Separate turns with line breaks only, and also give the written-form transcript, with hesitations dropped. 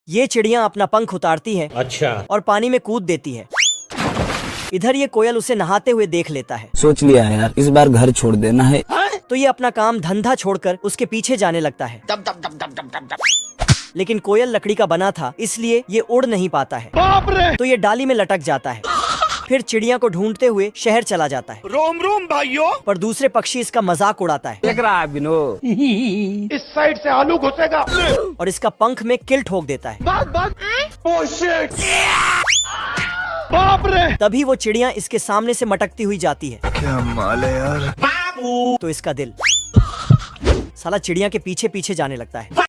ये चिड़िया अपना पंख उतारती है
अच्छा
और पानी में कूद देती है। इधर ये कोयल उसे नहाते हुए देख लेता है।
सोच लिया है यार, इस बार घर छोड़ देना है।
तो ये अपना काम धंधा छोड़कर उसके पीछे जाने लगता है। लेकिन कोयल लकड़ी का बना था, इसलिए ये उड़ नहीं पाता है।
बाप रे।
तो ये डाली में लटक जाता है। फिर चिड़िया को ढूंढते हुए शहर चला जाता है।
रोम रोम भाइयों।
पर दूसरे पक्षी इसका मजाक उड़ाता है
देख रहा है विनोद,
इस साइड से आलू घुसेगा
और इसका पंख में किल ठोक देता है।
Oh shit. बाप रे।
तभी वो चिड़िया इसके सामने से मटकती हुई जाती है।
क्या माल है यार।
तो इसका दिल साला चिड़िया के पीछे पीछे जाने लगता है।